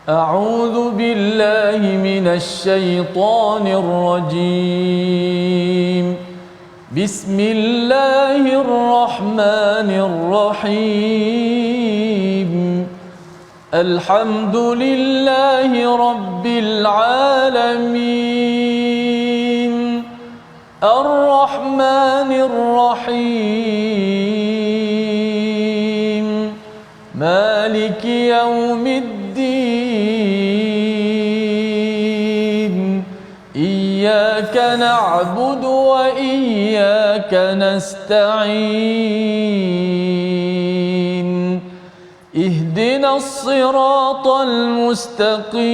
أعوذ بالله من الشيطان الرجيم. بسم الله الرحمن الرحيم. الحمد لله رب العالمين الرحمن الرحيم مالك يوم الدين إياك نعبد وإياك نستعين اهدنا الصراط المستقيم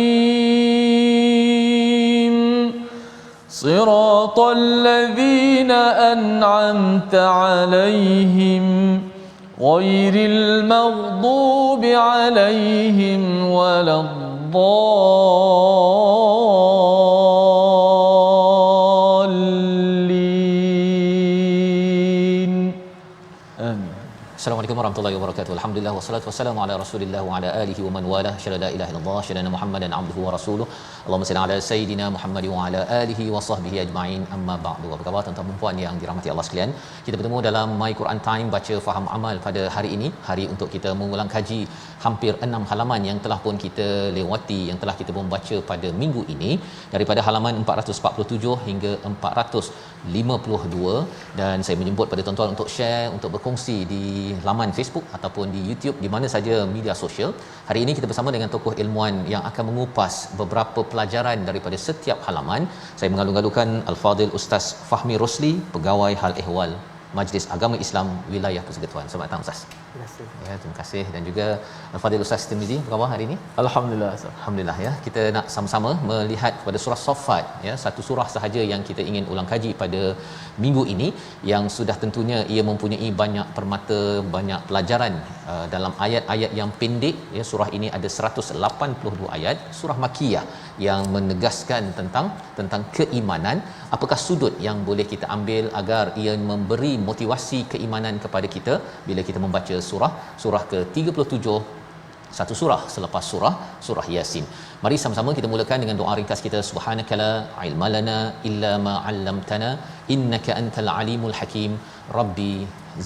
صراط الذين أنعمت عليهم غير المغضوب عليهم ولا الضالين آمين. Assalamualaikum warahmatullahi wabarakatuh. Alhamdulillah wassalatu wassalamu ala Rasulillah wa ala alihi wa man walah. Syada la ilaha illallah, syada Muhammadan abduhu wa rasuluh. Allahumma salli ala sayidina Muhammad wa ala alihi wa sahbihi ajma'in. Amma ba'du. Apa khabar tuan-tuan dan puan yang dirahmati Allah sekalian? Kita bertemu dalam My Quran Time baca faham amal pada hari ini, hari untuk kita mengulang kaji hampir 6 halaman yang telah pun kita lewati, yang telah kita pun baca pada minggu ini, daripada halaman 447 hingga 452, dan saya menjemput pada tuan-tuan untuk share, untuk berkongsi di laman Facebook ataupun di YouTube, di mana saja media sosial. Hari ini kita bersama dengan tokoh ilmuan yang akan mengupas beberapa pelajaran daripada setiap halaman. Saya mengalu-alukan Al-Fadhil Ustaz Fahmi Rosli, Pegawai Hal Ehwal Majlis Agama Islam Wilayah Persekutuan. Selamat datang Ustaz. Terima kasih. Ya, terima kasih. Dan juga Al-Fadhil Ustaz Tirmizi, apa khabar hari ini? Alhamdulillah. Alhamdulillah ya. Kita nak sama-sama melihat kepada surah Saffat ya, satu surah sahaja yang kita ingin ulang kaji pada minggu ini, yang sudah tentunya ia mempunyai banyak permata, banyak pelajaran dalam ayat-ayat yang pendek ya. Surah ini ada 182 ayat, surah Makkiyah yang menegaskan tentang keimanan. Apakah sudut yang boleh kita ambil agar ia memberi motivasi keimanan kepada kita bila kita membaca surah ke-37, satu surah selepas surah Yasin. Mari sama-sama kita mulakan dengan doa ringkas kita. Subhanakala ilma lana illa ma 'allamtana innaka antal alimul hakim rabbi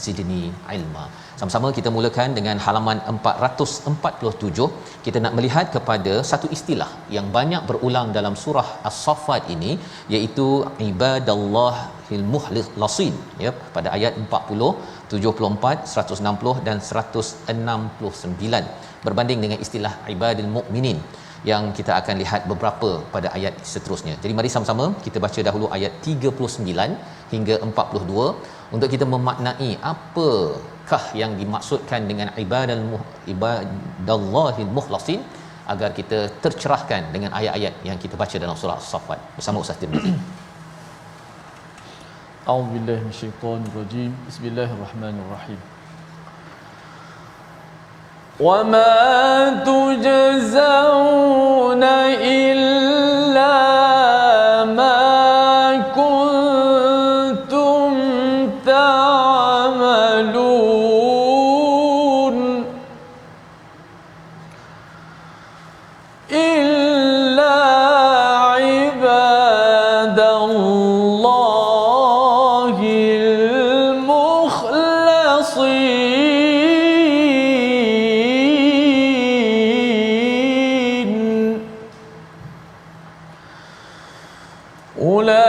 zidni ilma. Sama-sama kita mulakan dengan halaman 447. Kita nak melihat kepada satu istilah yang banyak berulang dalam surah As-Saffat ini, iaitu ibadallahil mukhlasin ya, pada ayat 40, 74, 160 dan 169, berbanding dengan istilah ibadil mukminin yang kita akan lihat beberapa pada ayat seterusnya. Jadi mari sama-sama kita baca dahulu ayat 39 hingga 42 untuk kita memaknai apakah yang dimaksudkan dengan ibadallahil mukhlasin, agar kita tercerahkan dengan ayat-ayat yang kita baca dalam surah As-Saffat bersama Ustaz Tirmizi. A'udzu billahi minasyaitonir rajim. Bismillahirrahmanirrahim. Wa ma tujzauna illa ma kuntum ta'malun illa ibadallahil mukhlasin ulaika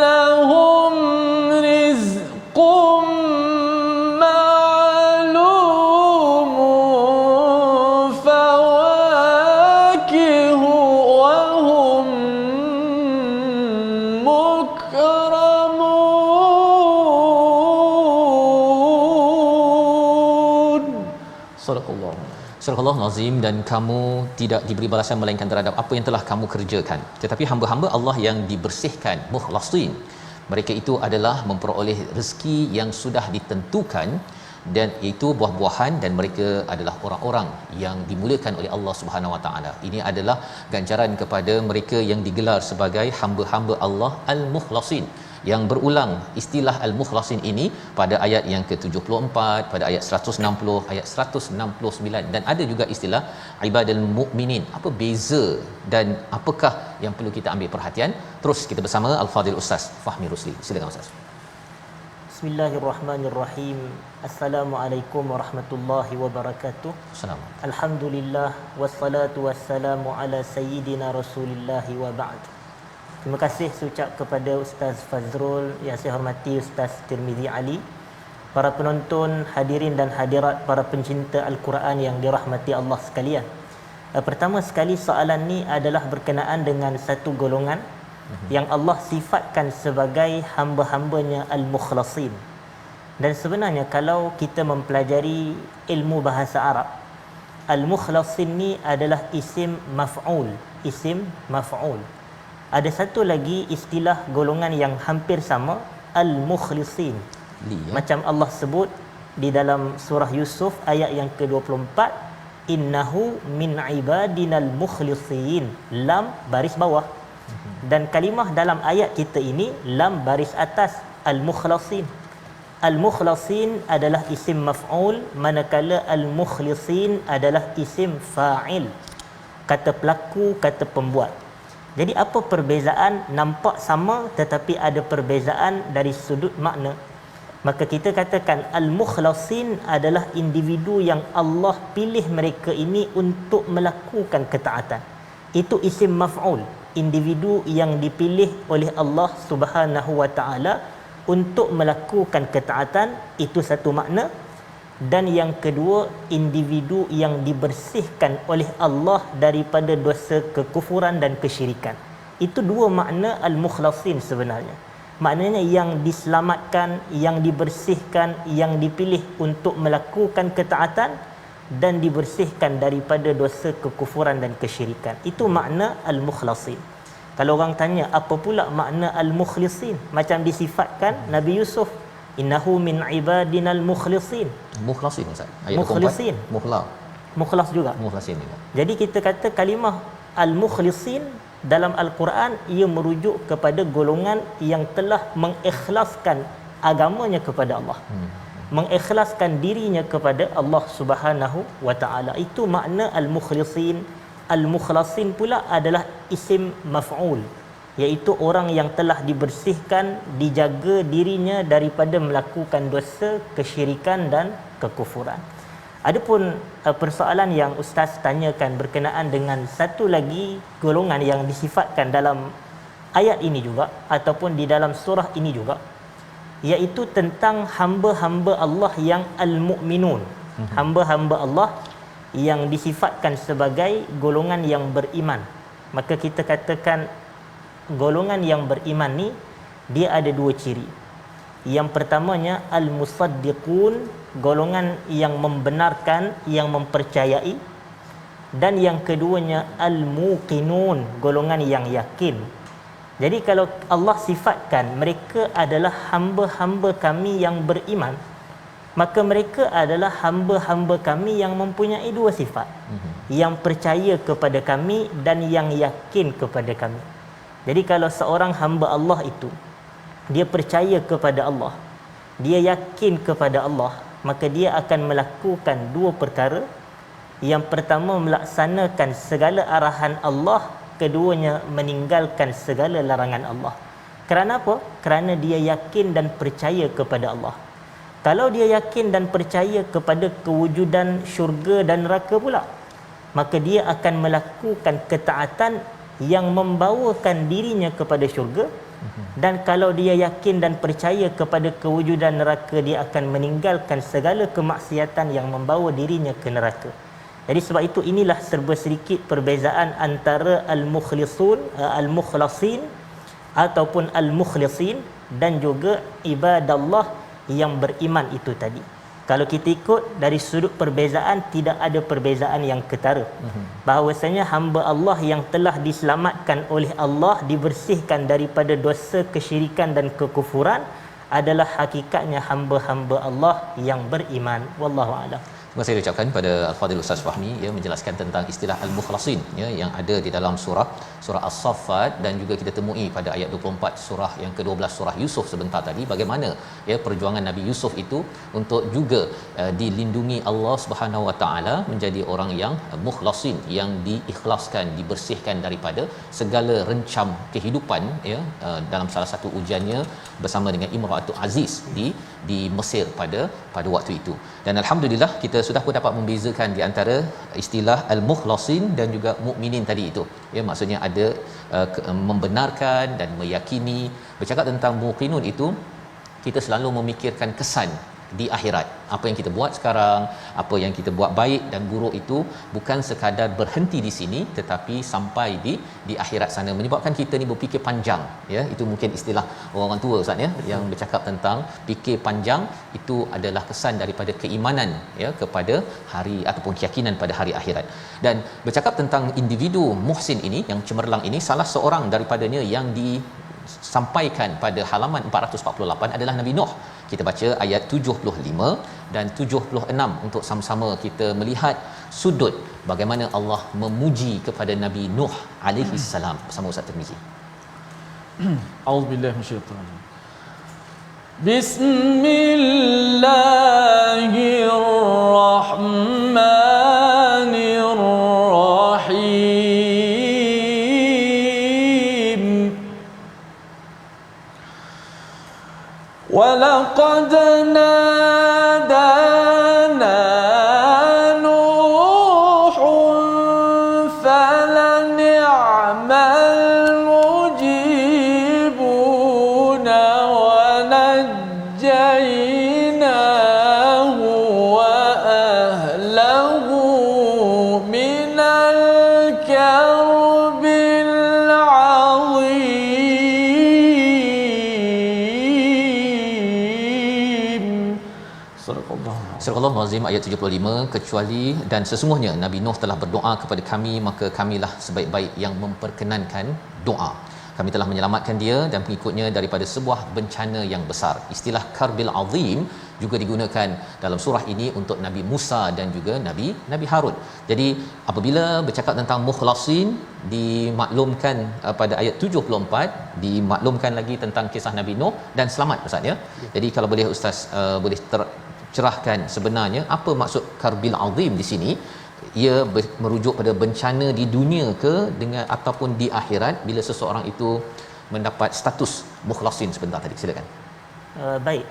lahum rizqum ma'lum fawakihu wa hum mukramun. Sadaqallah. Surah Al-Azim. Dan kamu tidak diberi balasan melainkan terhadap apa yang telah kamu kerjakan, tetapi hamba-hamba Allah yang dibersihkan, mukhlasin, mereka itu adalah memperoleh rezeki yang sudah ditentukan, dan itu buah-buahan, dan mereka adalah orang-orang yang dimuliakan oleh Allah Subhanahu Wa Taala. Ini adalah ganjaran kepada mereka yang digelar sebagai hamba-hamba Allah al-mukhlasin, yang berulang istilah al-mukhlasin ini pada ayat yang ke-74, pada ayat 160, ayat 169, dan ada juga istilah ibadul mukminin. Apa beza dan apakah yang perlu kita ambil perhatian? Terus kita bersama Al-Fadhil Ustaz Fahmi Rusli. Silakan Ustaz. Bismillahirrahmanirrahim. Assalamualaikum warahmatullahi wabarakatuh. Assalamualaikum. Alhamdulillah wassalatu wassalamu ala sayyidina Rasulillah wa ba'd. Terima kasih saya ucap kepada Ustaz Fazrul, yang saya hormati Ustaz Tirmizi Ali, para penonton, hadirin dan hadirat, para pencinta Al-Quran yang dirahmati Allah sekalian. Pertama sekali, soalan ni adalah berkenaan dengan satu golongan yang Allah sifatkan sebagai hamba-hambanya al-mukhlasin. Dan sebenarnya kalau kita mempelajari ilmu bahasa Arab, al-mukhlasin ni adalah isim maf'ul, isim maf'ul. Ada satu lagi istilah golongan yang hampir sama, al-mukhlisin. Macam Allah sebut di dalam surah Yusuf ayat yang ke-24, innahu min ibadinal mukhlisin, lam baris bawah. Dan kalimah dalam ayat kita ini lam baris atas, al-mukhlasin. Al-mukhlasin adalah isim maf'ul, manakala al-mukhlisin adalah isim fa'il, kata pelaku, kata pembuat. Jadi apa perbezaan? Nampak sama tetapi ada perbezaan dari sudut makna. Maka kita katakan al-mukhlasin adalah individu yang Allah pilih mereka ini untuk melakukan ketaatan. Itu isim maf'ul, individu yang dipilih oleh Allah Subhanahu wa taala untuk melakukan ketaatan, itu satu makna. Dan yang kedua, individu yang dibersihkan oleh Allah daripada dosa kekufuran dan kesyirikan. Itu dua makna al-mukhlasin sebenarnya. Maknanya yang diselamatkan, yang dibersihkan, yang dipilih untuk melakukan ketaatan dan dibersihkan daripada dosa kekufuran dan kesyirikan. Itu makna al-mukhlasin. Kalau orang tanya apa pula makna al-mukhlisin, macam disifatkan Nabi Yusuf, innahu min ibadinal mukhlisin. Mukhlasin Ustaz. Ayat Mukhlisin. 24. Mukhlas juga. Mukhlasin juga. Jadi kita kata kalimah al-mukhlisin dalam Al-Quran ia merujuk kepada golongan yang telah mengikhlaskan agamanya kepada Allah. Mengikhlaskan dirinya kepada Allah Subhanahu wa taala. Itu makna al-mukhlisin. Al-mukhlasin pula adalah isim maf'ul, iaitu orang yang telah dibersihkan, dijaga dirinya daripada melakukan dosa, kesyirikan dan kekufuran. Adapun persoalan yang Ustaz tanyakan berkenaan dengan satu lagi golongan yang disifatkan dalam ayat ini juga ataupun di dalam surah ini juga, iaitu tentang hamba-hamba Allah yang al-mu'minun. Hamba-hamba Allah yang disifatkan sebagai golongan yang beriman. Maka kita katakan golongan yang beriman ni dia ada dua ciri. Yang pertamanya al-musaddiqun, golongan yang membenarkan, yang mempercayai. Dan yang keduanya al-muqinun, golongan yang yakin. Jadi kalau Allah sifatkan mereka adalah hamba-hamba kami yang beriman, maka mereka adalah hamba-hamba kami yang mempunyai dua sifat, yang percaya kepada kami dan yang yakin kepada kami. Jadi kalau seorang hamba Allah itu dia percaya kepada Allah, dia yakin kepada Allah, maka dia akan melakukan dua perkara. Yang pertama, melaksanakan segala arahan Allah, keduanya meninggalkan segala larangan Allah. Kerana apa? Kerana dia yakin dan percaya kepada Allah. Kalau dia yakin dan percaya kepada kewujudan syurga dan neraka pula, maka dia akan melakukan ketaatan yang membawakan dirinya kepada syurga. Dan kalau dia yakin dan percaya kepada kewujudan neraka, dia akan meninggalkan segala kemaksiatan yang membawa dirinya ke neraka. Jadi sebab itu inilah serba sedikit perbezaan antara al-mukhlisun, al-mukhlasin ataupun al-mukhlisin dan juga ibadallah yang beriman itu tadi. Kalau kita ikut dari sudut perbezaan, tidak ada perbezaan yang ketara. Bahawasanya hamba Allah yang telah diselamatkan oleh Allah, dibersihkan daripada dosa, kesyirikan dan kekufuran, adalah hakikatnya hamba-hamba Allah yang beriman. Wallahu a'lam. Terima kasih ucapkan pada Al-Fadhil Ustaz Fahmi ya, menjelaskan tentang istilah al-mukhlasin ya, yang ada di dalam surah As-Saffat, dan juga kita temui pada ayat 24 surah yang ke-12 surah Yusuf sebentar tadi, bagaimana ya perjuangan Nabi Yusuf itu untuk juga dilindungi Allah Subhanahu Wa Taala, menjadi orang yang mukhlasin, yang diikhlaskan, dibersihkan daripada segala rencam kehidupan ya, dalam salah satu ujiannya bersama dengan Imratul Aziz di Mesir pada waktu itu. Dan alhamdulillah kita sudah pun dapat membezakan di antara istilah al-mukhlasin dan juga mukminin tadi itu ya, maksudnya ada membenarkan dan meyakini. Bercakap tentang muqinun itu, kita selalu memikirkan kesan di akhirat. Apa yang kita buat sekarang, apa yang kita buat baik dan buruk itu bukan sekadar berhenti di sini, tetapi sampai di akhirat sana, menyebabkan kita ni berfikir panjang ya. Itu mungkin istilah orang tua Ustaz ya, yang bercakap tentang fikir panjang. Itu adalah kesan daripada keimanan ya kepada hari ataupun keyakinan pada hari akhirat. Dan bercakap tentang individu muhsin ini, yang cemerlang ini, salah seorang daripadanya yang disampaikan pada halaman 448 adalah Nabi Nuh. Kita baca ayat 75 dan 76 untuk sama-sama kita melihat sudut bagaimana Allah memuji kepada Nabi Nuh alaihi salam bersama Ustaz Tirmizi. A'udzubillahi minasyaitanir Bismillahirrahmanirrahim. ولقد نادانا نوح فلنعم المجيبون ونجيناه وأهله من الكرب العظيم. Surah Al-Azim ayat 75, kecuali dan sesungguhnya Nabi Nuh telah berdoa kepada kami, maka kamilah sebaik-baik yang memperkenankan doa. Kami telah menyelamatkan dia dan pengikutnya daripada sebuah bencana yang besar. Istilah karbil azim juga digunakan dalam surah ini untuk Nabi Musa dan juga Nabi Harun. Jadi apabila bercakap tentang mukhlasin, dimaklumkan pada ayat 74, dimaklumkan lagi tentang kisah Nabi Nuh dan selamat Ustaz ya. Jadi kalau boleh Ustaz boleh cerahkan sebenarnya apa maksud karbil azim di sini? Ia merujuk pada bencana di dunia ke dengan ataupun di akhirat bila seseorang itu mendapat status mukhlasin sebentar tadi. Silakan. Baik.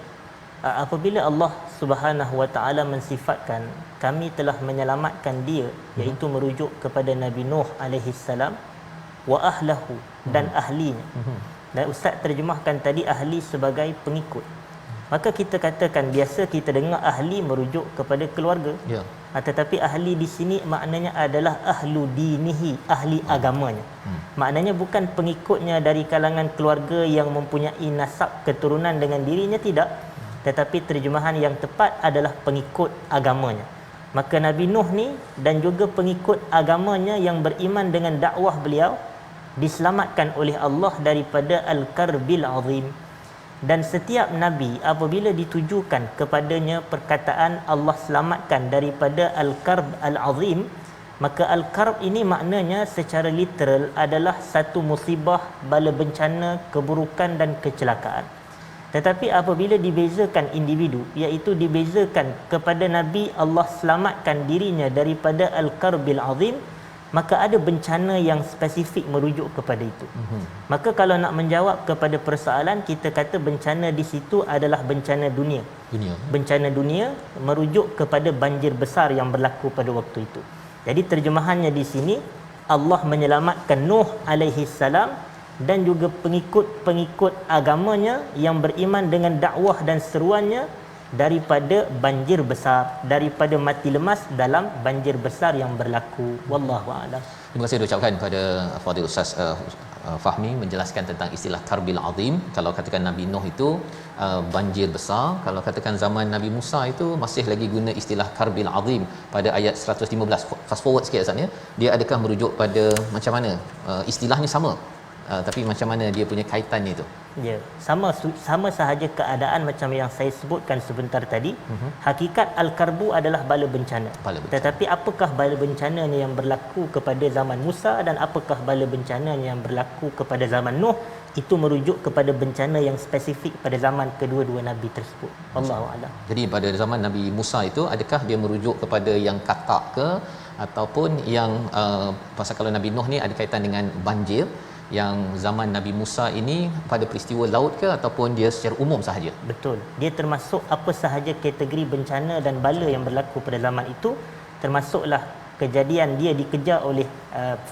Apabila Allah Subhanahu Wa Taala mensifatkan kami telah menyelamatkan dia, iaitu merujuk kepada Nabi Nuh alaihi salam wa ahlahu, dan ahlinya. Dan ustaz terjemahkan tadi ahli sebagai pengikut. Maka kita katakan biasa kita dengar ahli merujuk kepada keluarga. Ya. Tetapi ahli di sini maknanya adalah ahlu dinihi, ahli agamanya. Maknanya bukan pengikutnya dari kalangan keluarga yang mempunyai nasab keturunan dengan dirinya, tidak. Tetapi terjemahan yang tepat adalah pengikut agamanya. Maka Nabi Nuh ni dan juga pengikut agamanya yang beriman dengan dakwah beliau diselamatkan oleh Allah daripada al-karbil azim. Dan setiap Nabi apabila ditujukan kepadanya perkataan Allah selamatkan daripada Al-Karb Al-Azim, maka Al-Karb ini maknanya secara literal adalah satu musibah, bala bencana, keburukan dan kecelakaan. Tetapi apabila dibezakan individu, iaitu dibezakan kepada Nabi Allah selamatkan dirinya daripada Al-Karbil Azim, maka ada bencana yang spesifik merujuk kepada itu. Maka kalau nak menjawab kepada persoalan, kita kata bencana di situ adalah bencana dunia. Bencana dunia merujuk kepada banjir besar yang berlaku pada waktu itu. Jadi terjemahannya di sini, Allah menyelamatkan Nuh alaihi salam dan juga pengikut-pengikut agamanya yang beriman dengan dakwah dan seruannya daripada banjir besar, daripada mati lemas dalam banjir besar yang berlaku. Wallahu a'lam. Terima kasih diucapkan kepada Fadil Ustaz Fahmi menjelaskan tentang istilah karbil azim. Kalau katakan Nabi Nuh itu banjir besar, kalau katakan zaman Nabi Musa itu masih lagi guna istilah karbil azim pada ayat 115. Fast forward sikit Ustaz ya. Dia adakah merujuk pada macam mana? Istilahnya sama. tapi macam mana dia punya kaitan itu? Ya, sama sahaja keadaan macam yang saya sebutkan sebentar tadi. Hakikat al-karbu adalah bala bencana. Tetapi apakah bala bencananya yang berlaku kepada zaman Musa dan apakah bala bencananya yang berlaku kepada zaman Nuh, itu merujuk kepada bencana yang spesifik pada zaman kedua-dua nabi tersebut. Wallahu a'lam. Jadi pada zaman Nabi Musa itu, adakah dia merujuk kepada yang katak ke, ataupun yang pasal kalau Nabi Nuh ni ada kaitan dengan banjir, yang zaman Nabi Musa ini pada peristiwa laut ke, ataupun dia secara umum sahaja? Betul. Dia termasuk apa sahaja kategori bencana dan bala yang berlaku pada zaman itu, termasuklah kejadian dia dikejar oleh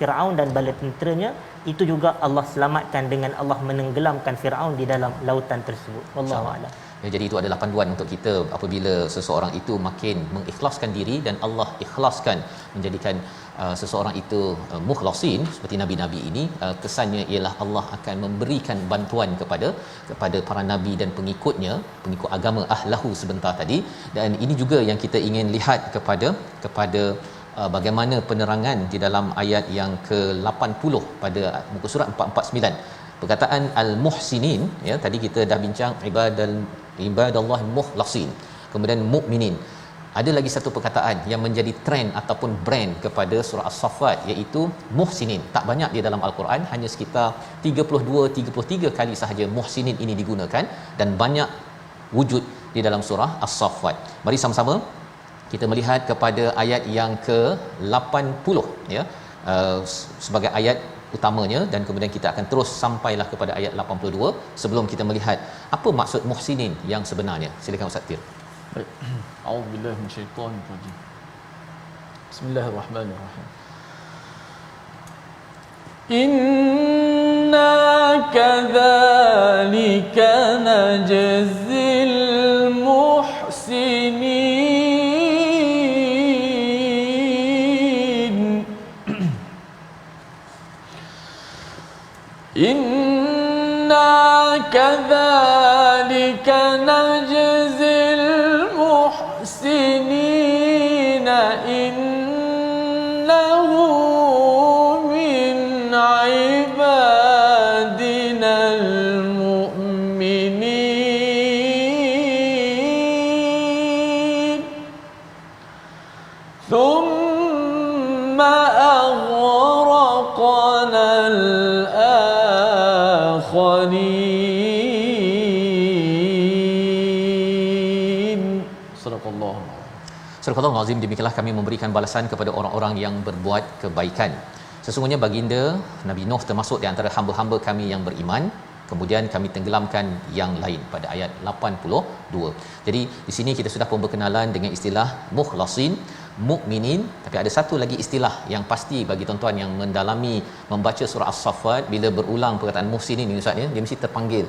Firaun dan bala tenteranya. Itu juga Allah selamatkan dengan Allah menenggelamkan Firaun di dalam lautan tersebut. Wallahu a'lam. Ya, jadi itu adalah panduan untuk kita apabila seseorang itu makin mengikhlaskan diri dan Allah ikhlaskan menjadikan seseorang itu mukhlasin seperti nabi-nabi ini, kesannya ialah Allah akan memberikan bantuan kepada para nabi dan pengikut agama ahlahu sebentar tadi. Dan ini juga yang kita ingin lihat kepada bagaimana penerangan di dalam ayat yang ke-80 pada muka surat 449. Perkataan al-muhsinin, ya, tadi kita dah bincang ibadallah mukhlasin, kemudian mukminin. Ada lagi satu perkataan yang menjadi trend ataupun brand kepada surah As-Saffat, iaitu muhsinin. Tak banyak di dalam al-Quran, hanya sekitar 32-33 kali sahaja muhsinin ini digunakan, dan banyak wujud di dalam surah As-Saffat. Mari sama-sama kita melihat kepada ayat yang ke-80, ya, sebagai ayat utamanya, dan kemudian kita akan terus sampailah kepada ayat 82 sebelum kita melihat apa maksud muhsinin yang sebenarnya. Silakan Ustaz Tir. Baik. A'udzubillahi minasyaitonir rajim. Bismillahirrahmanirrahim. Inna kadzalika najzil muhsinin. Inna kadzalika najzil muhsinin innahu min ibadinal mu'minin thumma aghraqna Surah Al-Azim. Demikianlah kami memberikan balasan kepada orang-orang yang berbuat kebaikan. Sesungguhnya baginda Nabi Nuh termasuk di antara hamba-hamba kami yang beriman, kemudian kami tenggelamkan yang lain pada ayat 82. Jadi di sini kita sudah pun berkenalan dengan istilah mukhlasin, mukminin, tapi ada satu lagi istilah yang pasti bagi tuan-tuan yang mendalami membaca surah As-Saffat. Bila berulang perkataan muhsinin ini Ustaz, dia mesti terpanggil,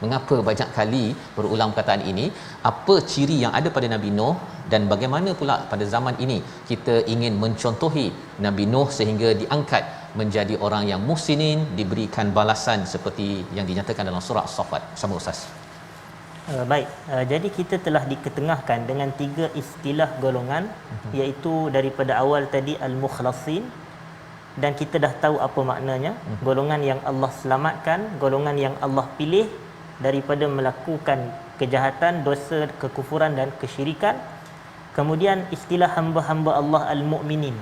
mengapa banyak kali berulang perkataan ini? Apa ciri yang ada pada Nabi Nuh, dan bagaimana pula pada zaman ini kita ingin mencontohi Nabi Nuh sehingga diangkat menjadi orang yang muhsinin, diberikan balasan seperti yang dinyatakan dalam surah As-Saffat. Sama Ustaz. Baik, jadi kita telah diketengahkan dengan 3 istilah golongan, iaitu daripada awal tadi al-mukhlasin, dan kita dah tahu apa maknanya, golongan yang Allah selamatkan, golongan yang Allah pilih daripada melakukan kejahatan, dosa, kekufuran dan kesyirikan. Kemudian istilah hamba-hamba Allah al-mu'minin,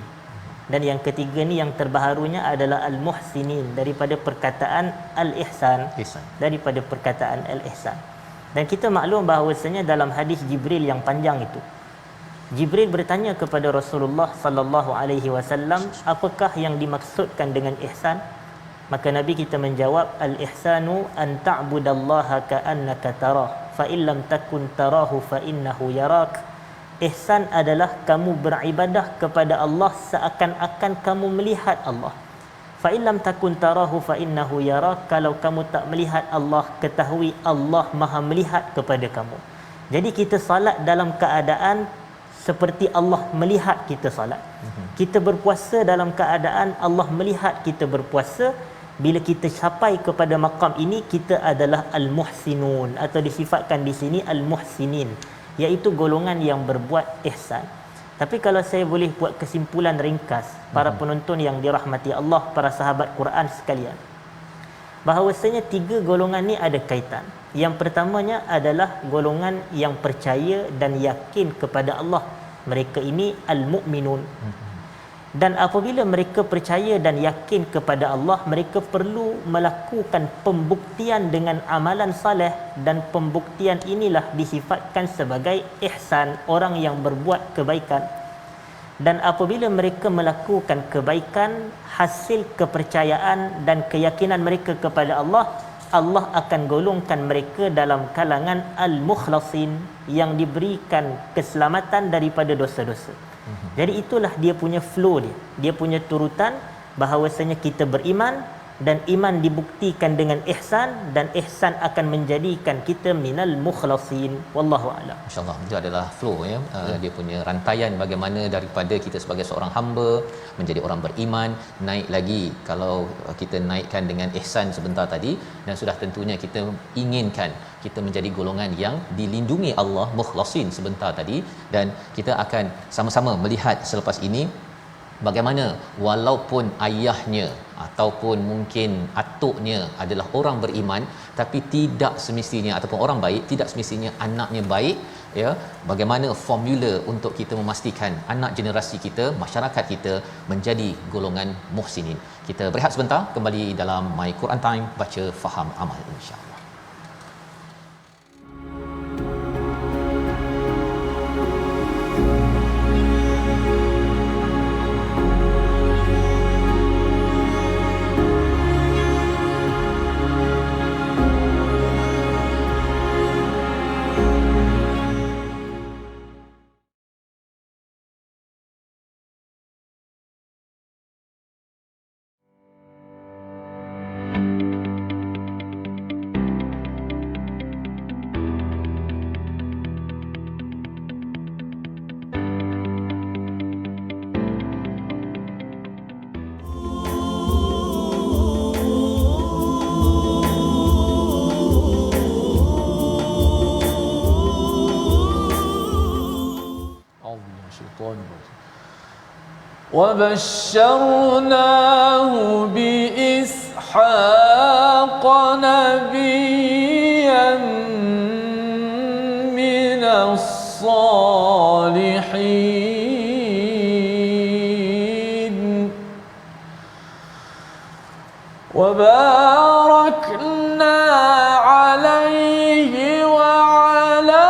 dan yang ketiga ni yang terbaharunya adalah al-muhsinin, daripada perkataan al-ihsan, daripada perkataan al-ihsan. Dan kita maklum bahawasanya dalam hadis Jibril yang panjang itu, Jibril bertanya kepada Rasulullah sallallahu alaihi wasallam, apakah yang dimaksudkan dengan ihsan? Maka Nabi kita menjawab, al-ihsanu an ta'budallaha ka'annaka tarah, fa in lam takun tarahu fa innahu yarak. Ihsan adalah kamu beribadah kepada Allah seakan-akan kamu melihat Allah. Fa in lam takun tarahu fa innahu yarak. Kalau kamu tak melihat Allah, ketahui Allah Maha melihat kepada kamu. Jadi kita salat dalam keadaan seperti Allah melihat kita salat. Kita berpuasa dalam keadaan Allah melihat kita berpuasa. Bila kita capai kepada maqam ini, kita adalah al-muhsinun, atau disifatkan di sini al-muhsinin, iaitu golongan yang berbuat ihsan. Tapi kalau saya boleh buat kesimpulan ringkas, para penonton yang dirahmati Allah, para sahabat Quran sekalian, bahawasanya tiga golongan ni ada kaitan. Yang pertamanya adalah golongan yang percaya dan yakin kepada Allah. Mereka ini al-mu'minun. Dan apabila mereka percaya dan yakin kepada Allah, mereka perlu melakukan pembuktian dengan amalan saleh, dan pembuktian inilah disifatkan sebagai ihsan, orang yang berbuat kebaikan. Dan apabila mereka melakukan kebaikan, hasil kepercayaan dan keyakinan mereka kepada Allah, Allah akan golongkan mereka dalam kalangan al-mukhlasin, yang diberikan keselamatan daripada dosa-dosa. Jadi itulah dia punya flow dia. Dia punya turutan bahawasanya kita beriman, dan iman dibuktikan dengan ihsan, dan ihsan akan menjadikan kita minal mukhlasin. Wallahu a'lam. Masya-Allah, itu adalah flow ya. Dia punya rantaian bagaimana daripada kita sebagai seorang hamba menjadi orang beriman, naik lagi kalau kita naikkan dengan ihsan sebentar tadi, dan sudah tentunya kita inginkan kita menjadi golongan yang dilindungi Allah, mukhlasin sebentar tadi, dan kita akan sama-sama melihat selepas ini bagaimana walaupun ayahnya ataupun mungkin atuknya adalah orang beriman, tapi tidak semestinya, ataupun orang baik, tidak semestinya anaknya baik ya. Bagaimana formula untuk kita memastikan anak generasi kita, masyarakat kita menjadi golongan muhsinin. Kita berehat sebentar, kembali dalam My Quran Time, baca faham amal, insya-Allah. وبشرناه بإسحاق نبيا من الصالحين وباركنا عليه وعلى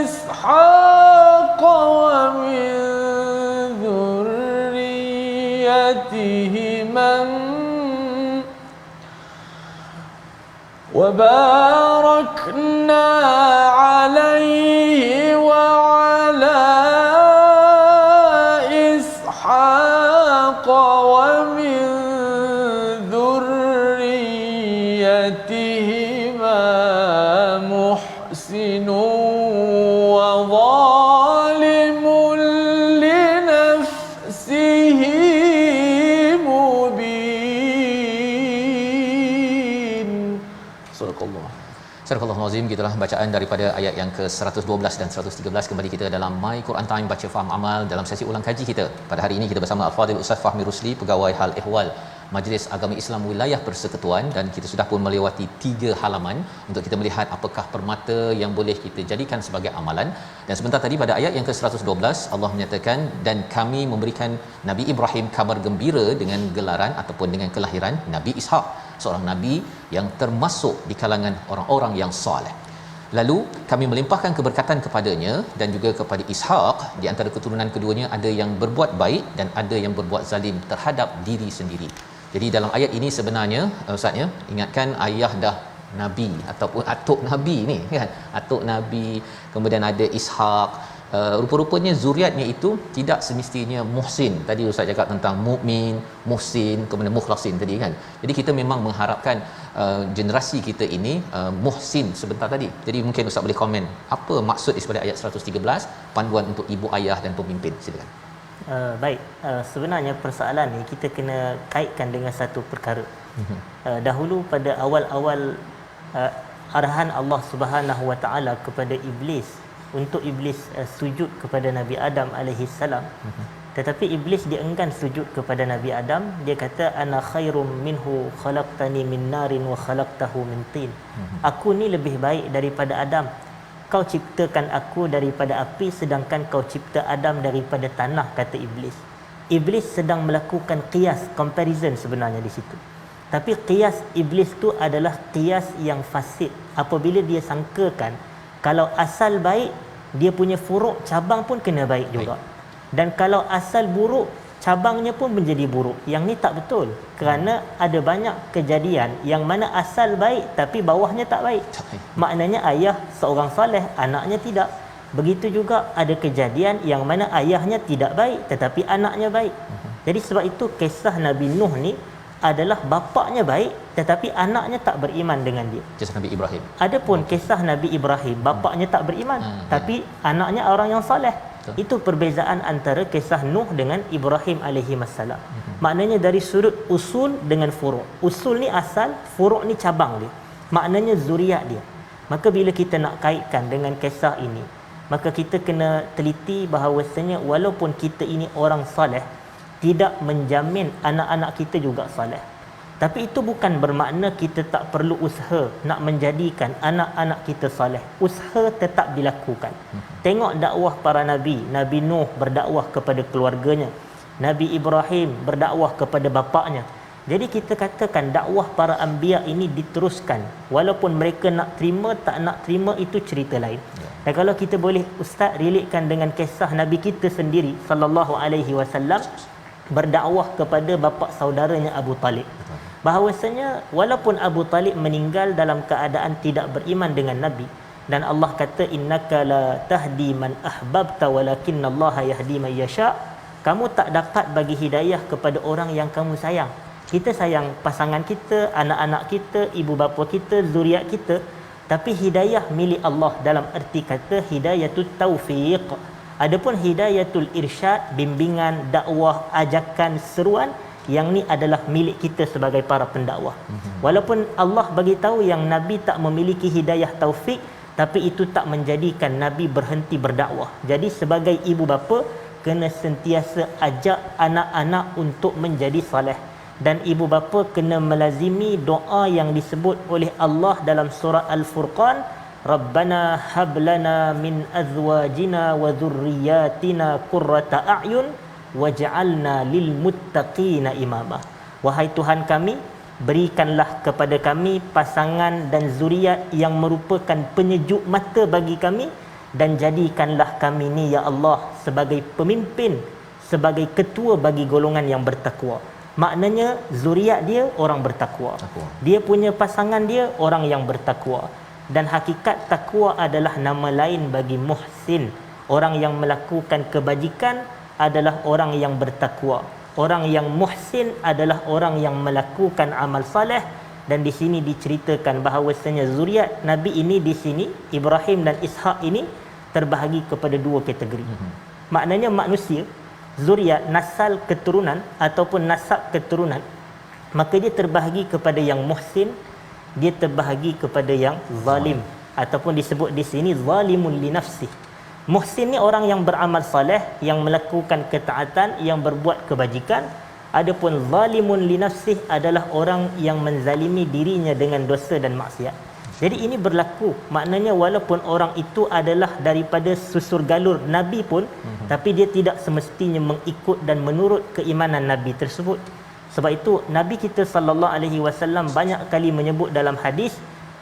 إسحاق ومن ذريتهما وباركنا عليه وعلى إسحاق ومن ذريتهما محسن وظالم لنفسه مبين. صدق الله. Surah Al-Azim, gitulah bacaan daripada ayat yang ke-112 dan 113. Kembali kita dalam My Quran Time, baca faham amal, dalam sesi ulang kaji kita. Pada hari ini kita bersama Al-Fadhil Ustaz Fahmi Rusli, Pegawai Hal Ehwal Majlis Agama Islam Wilayah Persekutuan, dan kita sudah pun melewati 3 halaman untuk kita melihat apakah permata yang boleh kita jadikan sebagai amalan. Dan sebentar tadi pada ayat yang ke-112 Allah menyatakan, dan kami memberikan Nabi Ibrahim kabar gembira dengan gelaran ataupun dengan kelahiran Nabi Ishak, seorang nabi yang termasuk di kalangan orang-orang yang soleh. Lalu kami melimpahkan keberkatan kepadanya dan juga kepada Ishak. Di antara keturunan keduanya ada yang berbuat baik dan ada yang berbuat zalim terhadap diri sendiri. Jadi dalam ayat ini sebenarnya Ustaz ya, ingatkan ayah dah nabi ataupun atuk nabi ni kan, atuk nabi, kemudian ada Ishak. Rupa-rupanya zuriatnya itu tidak semestinya muhsin. Tadi Ustaz cakap tentang mukmin, muhsin, kemudian mukhlasin tadi kan. Jadi kita memang mengharapkan generasi kita ini muhsin sebentar tadi. Jadi mungkin Ustaz boleh komen apa maksud daripada ayat 113, panduan untuk ibu ayah dan pemimpin. Silakan. Baik, sebenarnya persoalan ni kita kena kaitkan dengan satu perkara. Dahulu pada awal-awal arahan Allah Subhanahu Wa Taala kepada iblis untuk iblis sujud kepada Nabi Adam alaihi salam, Tetapi iblis dia enggan sujud kepada Nabi Adam. Dia kata ana khairum minhu khalaqtani min narin wa khalaqtahu min tin. Aku ni lebih baik daripada Adam. Kau ciptakan aku daripada api sedangkan kau cipta Adam daripada tanah, kata iblis. Iblis sedang melakukan qiyas, comparison sebenarnya di situ. Tapi qiyas iblis tu adalah qiyas yang fasid. Apabila dia sangkakan kalau asal baik, dia punya furuk cabang pun kena baik juga. Dan kalau asal buruk, cabangnya pun menjadi buruk. Yang ni tak betul. Kerana ada banyak kejadian yang mana asal baik tapi bawahnya tak baik. Maknanya ayah seorang soleh, anaknya tidak. Begitu juga ada kejadian yang mana ayahnya tidak baik tetapi anaknya baik. Jadi sebab itu kisah Nabi Nuh ni adalah bapaknya baik tetapi anaknya tak beriman dengan dia. Kisah Nabi Ibrahim. Adapun kisah Nabi Ibrahim, bapaknya tak beriman tapi anaknya orang yang soleh. Itu perbezaan antara kisah Nuh dengan Ibrahim alaihi wassalam. Maknanya dari sudut usul dengan furuk. Usul ni asal, furuk ni cabang dia. Maknanya zuriat dia. Maka bila kita nak kaitkan dengan kisah ini, maka kita kena teliti bahawasanya walaupun kita ini orang soleh, tidak menjamin anak-anak kita juga soleh. Tapi itu bukan bermakna kita tak perlu usaha nak menjadikan anak-anak kita soleh. Usaha tetap dilakukan. Tengok dakwah para Nabi. Nabi Nuh berdakwah kepada keluarganya. Nabi Ibrahim berdakwah kepada bapaknya. Jadi kita katakan dakwah para anbiya ini diteruskan. Walaupun mereka nak terima, tak nak terima, itu cerita lain. Dan kalau kita boleh Ustaz relatekan dengan kisah Nabi kita sendiri sallallahu alaihi wasallam berdakwah kepada bapa saudaranya Abu Talib. Bahawasanya walaupun Abu Talib meninggal dalam keadaan tidak beriman dengan Nabi, dan Allah kata innaka la tahdi man ahbabta walakinallaha yahdi man yasha, kamu tak dapat bagi hidayah kepada orang yang kamu sayang. Kita sayang pasangan kita, anak-anak kita, ibu bapa kita, zuriat kita, tapi hidayah milik Allah dalam erti kata hidayatut taufiq. Adapun hidayatul irsyad, bimbingan, dakwah, ajakan, seruan, yang ni adalah milik kita sebagai para pendakwah. Walaupun Allah bagi tahu yang Nabi tak memiliki hidayah taufik, tapi itu tak menjadikan Nabi berhenti berdakwah. Jadi sebagai ibu bapa kena sentiasa ajak anak-anak untuk menjadi soleh. Dan ibu bapa kena melazimi doa yang disebut oleh Allah dalam surah Al-Furqan, Rabbana hablana min azwajina wa dhurriyyatina qurrata a'yun waj'alna lil muttaqina imama. Wahai Tuhan kami, berikanlah kepada kami pasangan dan zuriat yang merupakan penyejuk mata bagi kami, dan jadikanlah kami ni ya Allah sebagai pemimpin, sebagai ketua bagi golongan yang bertakwa. Maknanya zuriat dia orang bertakwa. Dia punya pasangan dia orang yang bertakwa. Dan hakikat takwa adalah nama lain bagi muhsin. Orang yang melakukan kebajikan adalah orang yang bertakwa. Orang yang muhsin adalah orang yang melakukan amal saleh. Dan di sini diceritakan bahawasanya zuriat Nabi ini di sini, Ibrahim dan Ishak ini terbahagi kepada dua kategori. Maknanya manusia, zuriat, nasal keturunan ataupun nasab keturunan, maka dia terbahagi kepada yang muhsin, dia terbahagi kepada yang zalim, ataupun disebut di sini zalimun li nafsih. Muhsin ni orang yang beramal saleh, yang melakukan ketaatan, yang berbuat kebajikan. Adapun zalimun li nafsih adalah orang yang menzalimi dirinya dengan dosa dan maksiat. Jadi ini berlaku. Maknanya walaupun orang itu adalah daripada susur galur Nabi pun, tapi dia tidak semestinya mengikut dan menurut keimanan Nabi tersebut. Sebab itu Nabi kita sallallahu alaihi wasallam banyak kali menyebut dalam hadis,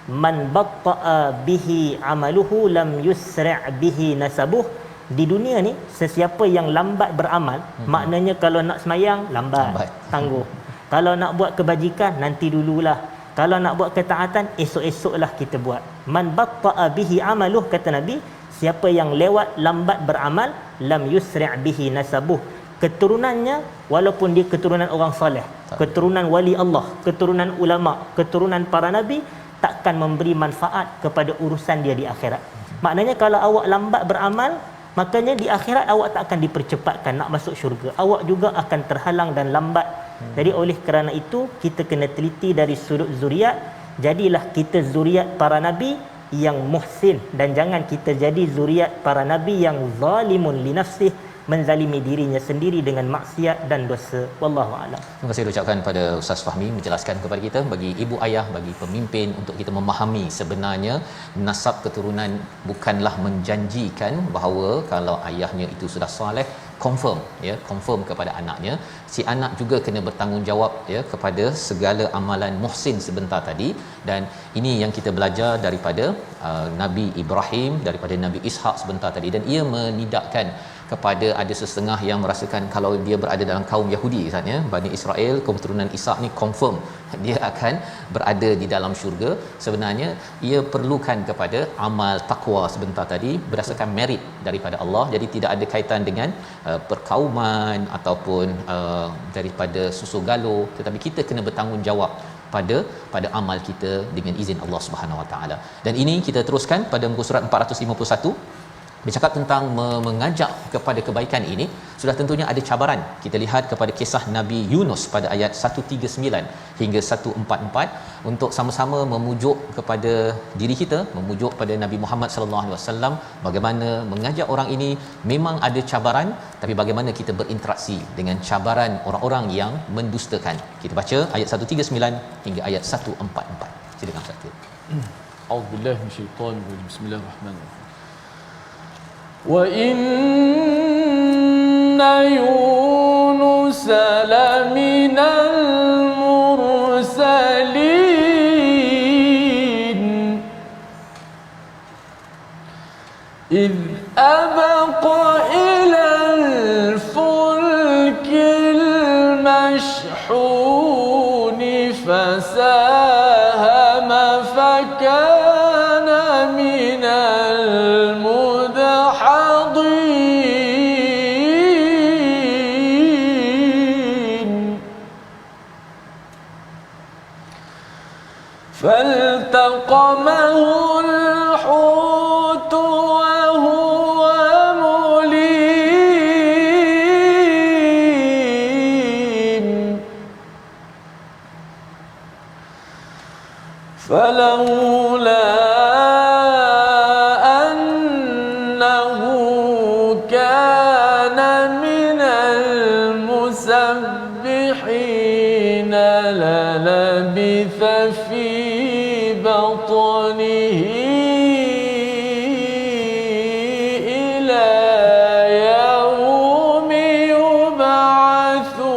man batta'a bihi amaluhu lam yusra' bihi nasabuh. Di dunia ni sesiapa yang lambat beramal, maknanya kalau nak semayang lambat. Tangguh. Kalau nak buat kebajikan nanti dululah. Kalau nak buat ketaatan esok-esoklah kita buat. Man batta'a bihi amaluh, kata Nabi, siapa yang lewat lambat beramal, lam yusri' bihi nasabuh. Keturunannya walaupun dia keturunan orang soleh, keturunan wali Allah, keturunan ulama, keturunan para nabi, takkan memberi manfaat kepada urusan dia di akhirat. Maknanya kalau awak lambat beramal, makanya di akhirat awak tak akan dipercepatkan nak masuk syurga. Awak juga akan terhalang dan lambat. Jadi oleh kerana itu kita kena teliti dari sudut zuriat. Jadilah kita zuriat para nabi yang muhsin, dan jangan kita jadi zuriat para nabi yang zalimun li nafsih, menzalimi dirinya sendiri dengan maksiat dan dosa. Wallahu a'lam. Terima kasih ucapkan pada Ustaz Fahmi menjelaskan kepada kita, bagi ibu ayah, bagi pemimpin, untuk kita memahami sebenarnya nasab keturunan bukanlah menjanjikan bahawa kalau ayahnya itu sudah soleh, confirm kepada anaknya, si anak juga kena bertanggungjawab ya kepada segala amalan muhsin sebentar tadi. Dan ini yang kita belajar daripada Nabi Ibrahim, daripada Nabi Ishak sebentar tadi, dan ia menidakkan kepada ada sesetengah yang merasakan kalau dia berada dalam kaum Yahudi misalnya, Bani Israel, keturunan Ishak ni confirm dia akan berada di dalam syurga. Sebenarnya ia perlukan kepada amal takwa sebentar tadi berdasarkan merit daripada Allah. Jadi tidak ada kaitan dengan perkauman ataupun daripada susu galuh, tetapi kita kena bertanggungjawab pada amal kita dengan izin Allah Subhanahu Wa Taala. Dan ini kita teruskan pada muka surat 451 bercakap tentang mengajak kepada kebaikan. Ini sudah tentunya ada cabaran. Kita lihat kepada kisah Nabi Yunus pada ayat 139 hingga 144 untuk sama-sama memujuk kepada diri kita, memujuk pada Nabi Muhammad sallallahu alaihi wasallam, bagaimana mengajak orang ini memang ada cabaran, tapi bagaimana kita berinteraksi dengan cabaran orang-orang yang mendustakan. Kita baca ayat 139 hingga ayat 144. Silakan Ustaz. A'udzubillahi minasyaitanir rajim. Bismillahirrahmanirrahim. وَإِنَّ يُونُسَ لَمِنَ الْمُرْسَلِينَ إِذْ أَبَقَ إِلَى الْفُلْكِ الْمَشْحُونِ فَسَاهَمَ فَكَانَ مِنَ فالتقمه الحوت وهو مليم فلولا أنه كان من المسبحين للبث في بطنه إلى يوم يبعثون.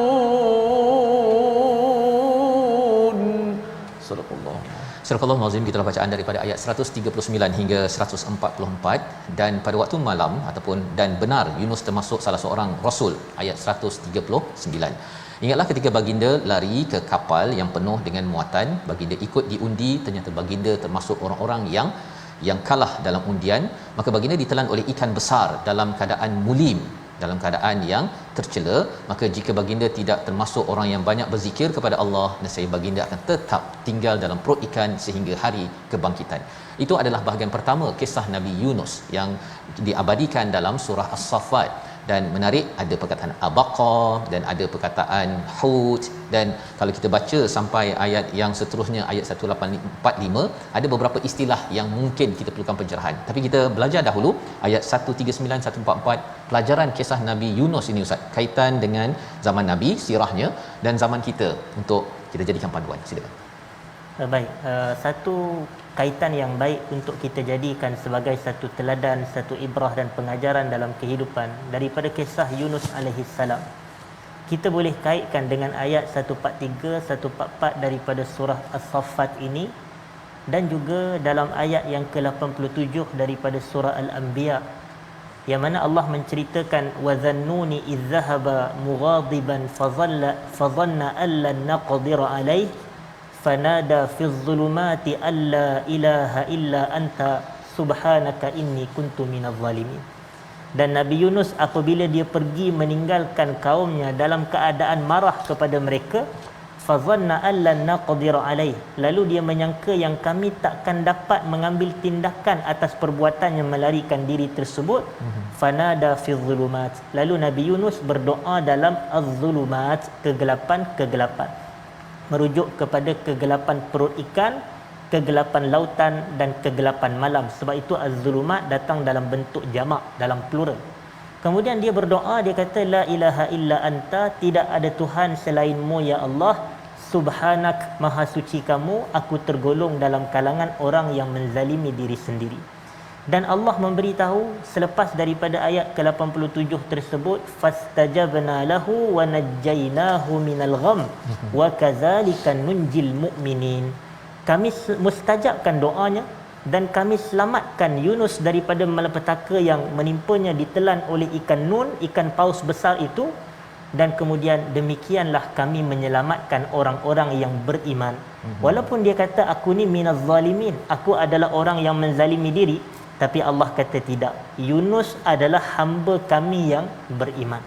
صدق الله. Surah Al-Azim, kita bacaan daripada ayat 139 hingga 144. Dan pada waktu malam ataupun dan benar Yunus termasuk salah seorang rasul, ayat 139. Ingatlah ketika baginda lari ke kapal yang penuh dengan muatan, baginda ikut diundi, ternyata baginda termasuk orang-orang yang kalah dalam undian, maka baginda ditelan oleh ikan besar dalam keadaan mulim, dalam keadaan yang tercela. Maka jika baginda tidak termasuk orang yang banyak berzikir kepada Allah, nescaya baginda akan tetap tinggal dalam perut ikan sehingga hari kebangkitan. Itu adalah bahagian pertama kisah Nabi Yunus yang diabadikan dalam surah As-Saffat. Dan menarik, ada perkataan abaqa dan ada perkataan hut, dan kalau kita baca sampai ayat yang seterusnya, ayat 1845, ada beberapa istilah yang mungkin kita perlukan pencerahan. Tapi kita belajar dahulu ayat 139 144, pelajaran kisah Nabi Yunus ini Ustaz, kaitan dengan zaman Nabi, sirahnya, dan zaman kita untuk kita jadikan panduan. Silakan. Baik, satu kaitan yang baik untuk kita jadikan sebagai satu teladan, satu ibrah dan pengajaran dalam kehidupan daripada kisah Yunus alaihi salam. Kita boleh kaitkan dengan ayat 143 144 daripada surah As-Saffat ini, dan juga dalam ayat yang ke-87 daripada surah Al-Anbiya, yang mana Allah menceritakan wa dhannuni idh dhahaba mughadiban fadhanna an lan naqdira alaihi fanada fi dhulumati alla ilaha illa anta subhanaka inni kuntu minadh zalimin. Dan Nabi Yunus apabila dia pergi meninggalkan kaumnya dalam keadaan marah kepada mereka, fadhanna alla naqdira alaih, lalu dia menyangka yang kami takkan dapat mengambil tindakan atas perbuatannya melarikan diri tersebut. Fanada fi dhulumat, lalu Nabi Yunus berdoa dalam az-zulumat, kegelapan-kegelapan, merujuk kepada kegelapan perut ikan, kegelapan lautan dan kegelapan malam. Sebab itu az-zulumat datang dalam bentuk jamak, dalam plural. Kemudian dia berdoa, dia kata la ilaha illa anta, tidak ada Tuhan selainmu ya Allah. Subhanak, maha suci kamu, aku tergolong dalam kalangan orang yang menzalimi diri sendiri. Dan Allah memberitahu selepas daripada ayat ke-87 tersebut, fastajabna lahu wa najjaynahu minal gham wa kadzalika nunjil mu'minin. Kami mustajabkan doanya dan kami selamatkan Yunus daripada malapetaka yang menimpanya ditelan oleh ikan nun, ikan paus besar itu. Dan kemudian demikianlah kami menyelamatkan orang-orang yang beriman. Walaupun dia kata aku ni minaz zalimin, aku adalah orang yang menzalimi diri, tapi Allah kata tidak, Yunus adalah hamba kami yang beriman.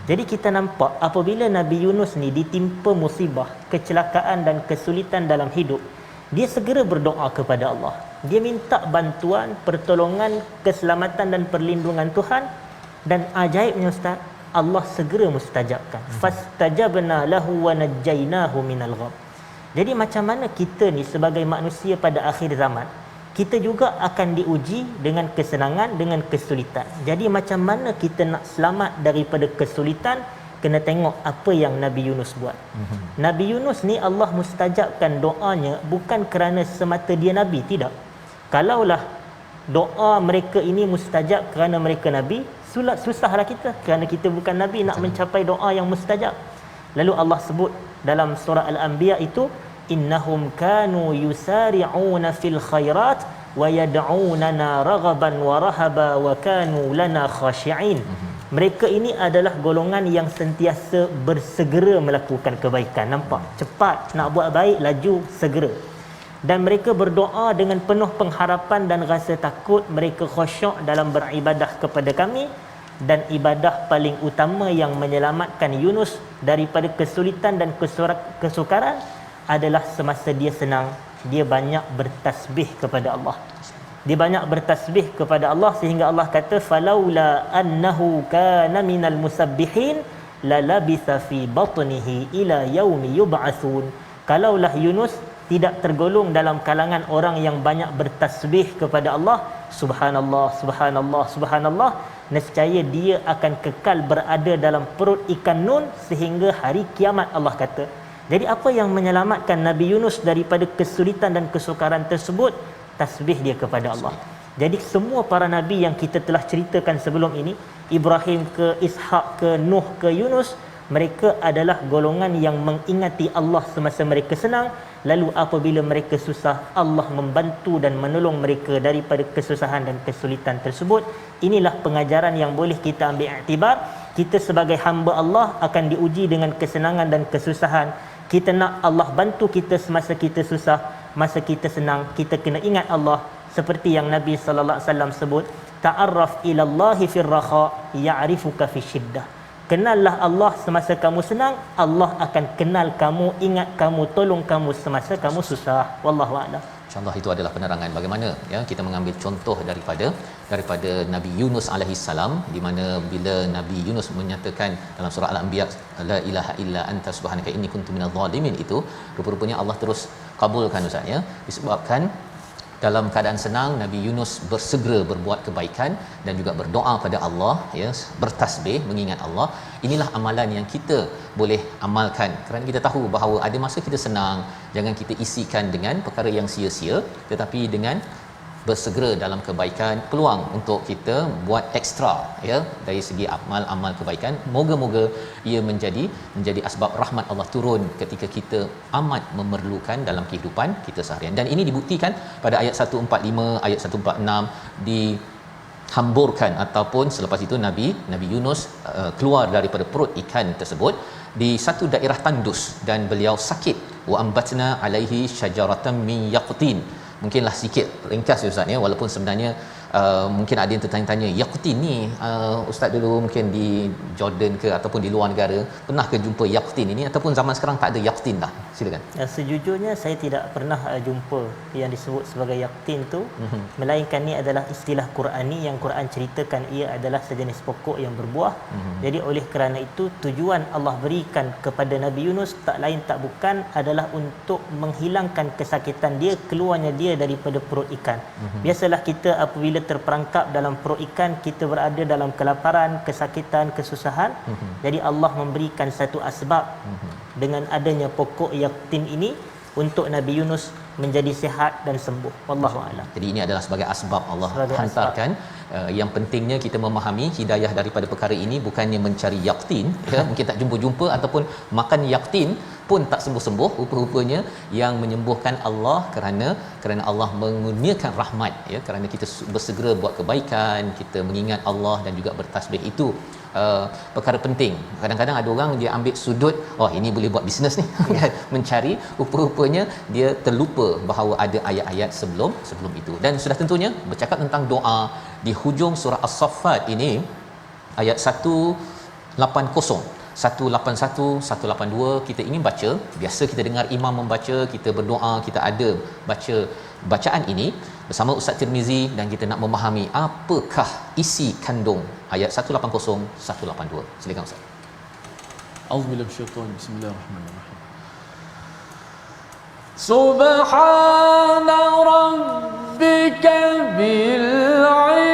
Jadi kita nampak apabila Nabi Yunus ni ditimpa musibah, kecelakaan dan kesulitan dalam hidup, dia segera berdoa kepada Allah. Dia minta bantuan, pertolongan, keselamatan dan perlindungan Tuhan. Dan ajaibnya Ustaz, Allah segera mustajabkan. Fastajabna lahu wa najjaynahu minal gham. Jadi macam mana kita ni sebagai manusia pada akhir zaman, kita juga akan diuji dengan kesenangan, dengan kesulitan. Jadi macam mana kita nak selamat daripada kesulitan, kena tengok apa yang Nabi Yunus buat. Nabi Yunus ni Allah mustajabkan doanya bukan kerana semata dia Nabi, tidak. Kalaulah doa mereka ini mustajab kerana mereka Nabi, susahlah kita, kerana kita bukan Nabi nak mencapai doa yang mustajab. Lalu Allah sebut dalam surah Al-Anbiya itu, innahum kanu yusari'una fil khairat wa yad'unana raghaban wa rahaba wa kanu lana khashi'in. Mereka ini adalah golongan yang sentiasa bersegera melakukan kebaikan. Nampak? Cepat nak buat baik, laju, segera. Dan mereka berdoa dengan penuh pengharapan dan rasa takut. Mereka khusyuk dalam beribadah kepada kami. Dan ibadah paling utama yang menyelamatkan Yunus daripada kesulitan dan kesukaran adalah semasa dia senang, dia banyak bertasbih kepada Allah. Dia banyak bertasbih kepada Allah sehingga Allah kata falaula annahu kana minal musabbihin la labitha fi batnihi ila yaumi yub'atsun. Kalaulah Yunus tidak tergolong dalam kalangan orang yang banyak bertasbih kepada Allah, subhanallah, subhanallah, subhanallah, nescaya dia akan kekal berada dalam perut ikan nun sehingga hari kiamat, Allah kata. Jadi apa yang menyelamatkan Nabi Yunus daripada kesulitan dan kesukaran tersebut? Tasbih dia kepada Allah. Jadi semua para nabi yang kita telah ceritakan sebelum ini, Ibrahim ke, Ishak ke, Nuh ke, Yunus, mereka adalah golongan yang mengingati Allah semasa mereka senang. Lalu apabila mereka susah, Allah membantu dan menolong mereka daripada kesusahan dan kesulitan tersebut. Inilah pengajaran yang boleh kita ambil iktibar. Kita sebagai hamba Allah akan diuji dengan kesenangan dan kesusahan. Kita nak Allah bantu kita semasa kita susah, masa kita senang, kita kena ingat Allah. Seperti yang Nabi sallallahu alaihi wasallam sebut, ta'arraf ila Allahi fir raha ya'rifuka fi syiddah. Kenallah Allah semasa kamu senang, Allah akan kenal kamu, ingat kamu, tolong kamu semasa kamu susah. Wallahu a'lam. InsyaAllah itu adalah penerangan bagaimana ya kita mengambil contoh daripada Nabi Yunus alaihi salam, di mana bila Nabi Yunus menyatakan dalam surah Al-Anbiya la ilaha illa anta subhanaka inni kuntu minadh dhalimin, itu rupa-rupanya Allah terus kabulkan Ustaz ya, disebabkan dalam keadaan senang Nabi Yunus bersegera berbuat kebaikan dan juga berdoa pada Allah ya, bertasbih mengingat Allah. Inilah amalan yang kita boleh amalkan kerana kita tahu bahawa ada masa kita senang, jangan kita isikan dengan perkara yang sia-sia, tetapi dengan bersegera dalam kebaikan, peluang untuk kita buat ekstra ya dari segi amal-amal kebaikan. Moga-moga ia menjadi asbab rahmat Allah turun ketika kita amat memerlukan dalam kehidupan kita seharian. Dan ini dibuktikan pada ayat 145, ayat 146 dihamburkan ataupun selepas itu Nabi Yunus keluar daripada perut ikan tersebut di satu daerah tandus dan beliau sakit. Wa ambatna alaihi syajaratan min yaqtin. Mungkinlah sikit ringkas Ustaz ya, walaupun sebenarnya mungkin ada yang tertanya-tanya, yaqtin ni Ustaz dulu mungkin di Jordan ke ataupun di luar negara pernah ke jumpa yaqtin ini, ataupun zaman sekarang tak ada yaqtin dah? Silakan. Sejujurnya saya tidak pernah jumpa yang disebut sebagai yaqtin tu, melainkan ni adalah istilah Qurani yang Quran ceritakan ia adalah sejenis pokok yang berbuah. Jadi oleh kerana itu tujuan Allah berikan kepada Nabi Yunus tak lain tak bukan adalah untuk menghilangkan kesakitan dia, keluarnya dia daripada perut ikan. Biasalah kita apabila terperangkap dalam perut ikan, kita berada dalam kelaparan, kesakitan, kesusahan. Jadi Allah memberikan satu asbab dengan adanya pokok yaktin ini untuk Nabi Yunus menjadi sihat dan sembuh. Wallahu a'lam. Jadi ini adalah sebagai asbab Allah Sebagai hantarkan. Yang pentingnya kita memahami hidayah daripada perkara ini bukannya mencari yaktin, ya, mungkin tak jumpa-jumpa ataupun makan yaktin pun tak sembuh-sembuh. Rupa-rupanya yang menyembuhkan Allah kerana Allah mengurniakan rahmat, ya, kerana kita bersegera buat kebaikan, kita mengingat Allah dan juga bertasbih. Itu perkara penting. Kadang-kadang ada orang dia ambil sudut, oh ini boleh buat bisnes ni, mencari, rupa-rupanya dia terlupa bahawa ada ayat-ayat sebelum itu. Dan sudah tentunya bercakap tentang doa di hujung surah As-Saffat ini, ayat 180, 181, 182 kita ingin baca. Biasa kita dengar imam membaca, kita berdoa, kita ada baca bacaan ini bersama Ustaz Tirmizi dan kita nak memahami apakah isi kandung ayat 180, 182. Silakan Ustaz. Auzubillahi minasyaitanir rajim. Bismillahirrahmanirrahim. Subhana rabbika bil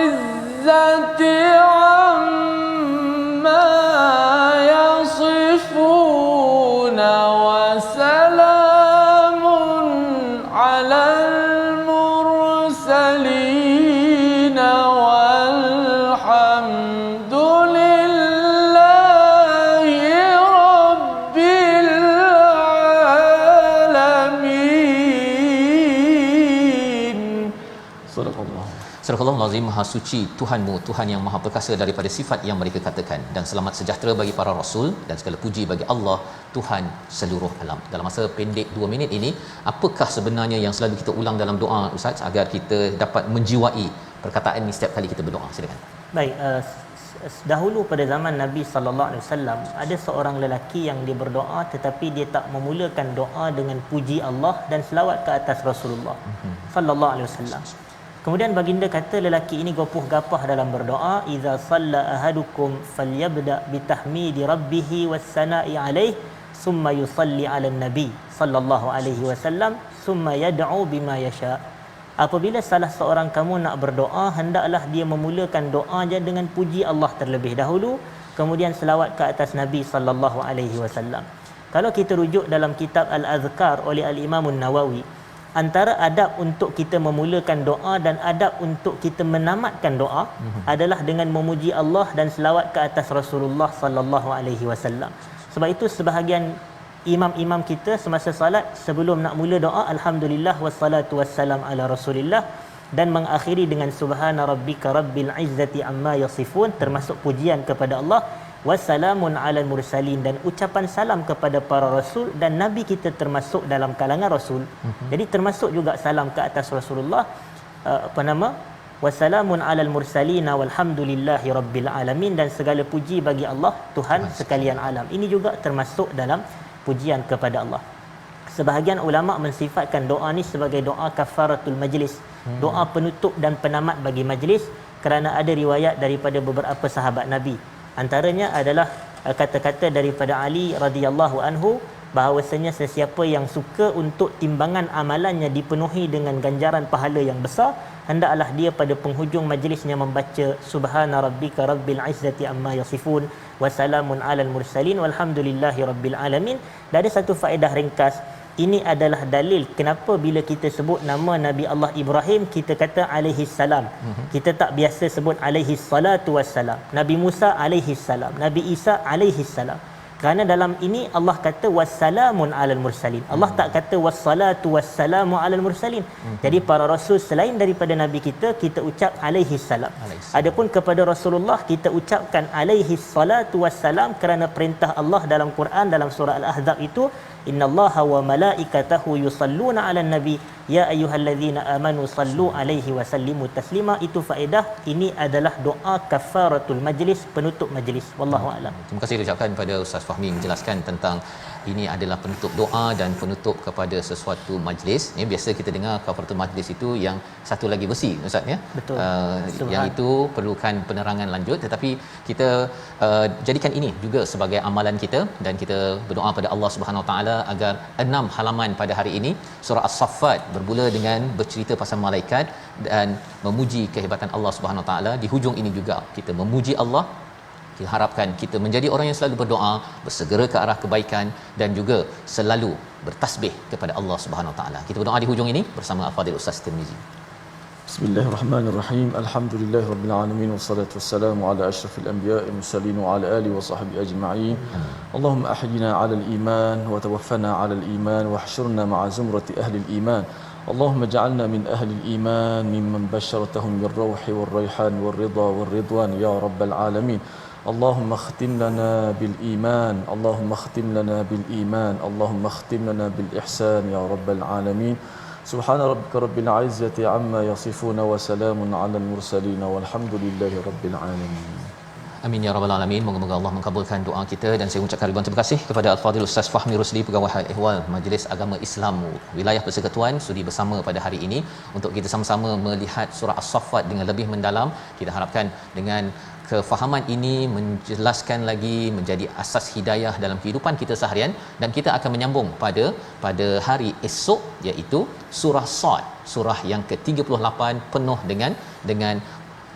izzati amma yasifuna wa salamun alal mursalin walhamdulillahi rabbil alamin. Sadaqallah. Surah Al-Azim, Maha Suci Tuhanmu, Tuhan yang Maha Perkasa daripada sifat yang mereka katakan, dan selamat sejahtera bagi para rasul dan segala puji bagi Allah Tuhan seluruh alam. Dalam masa pendek 2 minit ini, apakah sebenarnya yang selalu kita ulang dalam doa Ustaz agar kita dapat menjiwai perkataan ini setiap kali kita berdoa? Silakan. Baik, dahulu pada zaman Nabi sallallahu alaihi wasallam ada seorang lelaki yang dia berdoa tetapi dia tak memulakan doa dengan puji Allah dan selawat ke atas Rasulullah sallallahu alaihi wasallam. Kemudian baginda kata lelaki ini gopoh gapah dalam berdoa, iza salla ahadukum falyabda bitahmidi rabbih wassana'i alaihi summa yusalli 'alan nabi sallallahu alaihi wasallam summa yad'u bima yasha. Apabila salah seorang kamu nak berdoa, hendaklah dia memulakan doanya dengan puji Allah terlebih dahulu, kemudian selawat ke atas Nabi sallallahu alaihi wasallam. Kalau kita rujuk dalam kitab Al-Azkar oleh Al-Imam An-Nawawi, antara adab untuk kita memulakan doa dan adab untuk kita menamatkan doa adalah dengan memuji Allah dan selawat ke atas Rasulullah sallallahu alaihi wasallam. Sebab itu sebahagian imam-imam kita semasa salat sebelum nak mula doa, alhamdulillah wassalatu wassalam ala rasulillah, dan mengakhiri dengan subhana rabbika rabbil izzati amma yasifun, termasuk pujian kepada Allah, wassalamun alal mursalin, dan ucapan salam kepada para rasul, dan nabi kita termasuk dalam kalangan rasul. Jadi termasuk juga salam ke atas Rasulullah, wassalamun alal mursalin walhamdulillahi rabbil alamin, dan segala puji bagi Allah Tuhan sekalian alam. Ini juga termasuk dalam pujian kepada Allah. Sebahagian ulama mensifatkan doa ni sebagai doa kafaratul majlis, doa penutup dan penamat bagi majlis, kerana ada riwayat daripada beberapa sahabat Nabi. Antaranya adalah kata-kata daripada Ali radhiyallahu anhu bahawasanya sesiapa yang suka untuk timbangan amalannya dipenuhi dengan ganjaran pahala yang besar, hendaklah dia pada penghujung majlisnya membaca subhana rabbika rabbil izzati amma yasifun wa salamun alal mursalin walhamdulillahi rabbil alamin. Dan ada satu faedah ringkas, ini adalah dalil kenapa bila kita sebut nama Nabi Allah Ibrahim kita kata alaihi salam. Kita tak biasa sebut alaihi salatu wassalam. Nabi Musa alaihi salam, Nabi Isa alaihi salam. Kerana dalam ini Allah kata wassalamun alal mursalin. Allah tak kata wassalatu wassalamu alal mursalin. Jadi para rasul selain daripada nabi kita, kita ucap alaihi salam. Adapun kepada Rasulullah kita ucapkan alaihi salatu wassalam kerana perintah Allah dalam Quran dalam surah Al-Ahzab itu, innallaha wa malaikatahu yusalluna 'alan nabi ya ayyuhallazina amanu sallu alaihi wa sallimu taslima. Itu faedah ini adalah doa kafaratul majlis, penutup majlis. Wallahu a'lam. Terima kasih ucapkan pada Ustaz Fahmi menjelaskan tentang ini adalah penutup doa dan penutup kepada sesuatu majlis. Ya, biasa kita dengar kafaratul majlis itu yang satu lagi besi Ustaz ya. Betul. Yang itu perlukan penerangan lanjut, tetapi kita jadikan ini juga sebagai amalan kita dan kita berdoa pada Allah Subhanahu Wa Taala agar 6 halaman pada hari ini surah As-Saffat bermula dengan bercerita pasal malaikat dan memuji kehebatan Allah Subhanahu Wa Taala. Di hujung ini juga kita memuji Allah. Kita harapkan kita menjadi orang yang selalu berdoa, bersegera ke arah kebaikan dan juga selalu bertasbih kepada Allah Subhanahu Wa Taala. Kita berdoa di hujung ini bersama Al-Fadhil Ustaz Tirmizi. Bismillahirrahmanirrahim. Alhamdulillahirabbil alamin wassalatu wassalamu ala asyrafil anbiya'i mursalin wa ala alihi wa sahbihi ajma'in. Allahumma ahyina 'alal iman wa tawaffana 'alal iman wahsyurna ma'a zumrati ahlil iman. اللهم اجعلنا من أهل الإيمان ممن بشرتهم بالروح والريحان والرضا والرضوان يا رب العالمين. اللهم اختم لنا بالإيمان، اللهم اختم لنا بالإيمان، اللهم اختم لنا بالإحسان يا رب العالمين. سبحان ربك رب العزة عما يصفون وسلام على المرسلين والحمد لله رب العالمين. Amin ya rabbal alamin. Moga-moga Allah mengabulkan doa kita dan saya ucapkan ribuan terima kasih kepada Al-Fadhil Ustaz Fahmi Rusli, Pegawai Hal Ehwal Majlis Agama Islam Wilayah Persekutuan sudi bersama pada hari ini untuk kita sama-sama melihat surah As-Saffat dengan lebih mendalam. Kita harapkan dengan kefahaman ini menjelaskan lagi menjadi asas hidayah dalam kehidupan kita seharian, dan kita akan menyambung pada hari esok iaitu surah Sad, surah yang ke-38 penuh dengan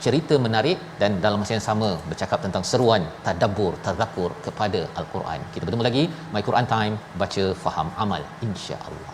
cerita menarik dan dalam masa yang sama bercakap tentang seruan tadabbur, tadzakur kepada Al-Quran. Kita bertemu lagi My Quran Time, baca faham amal insya-Allah.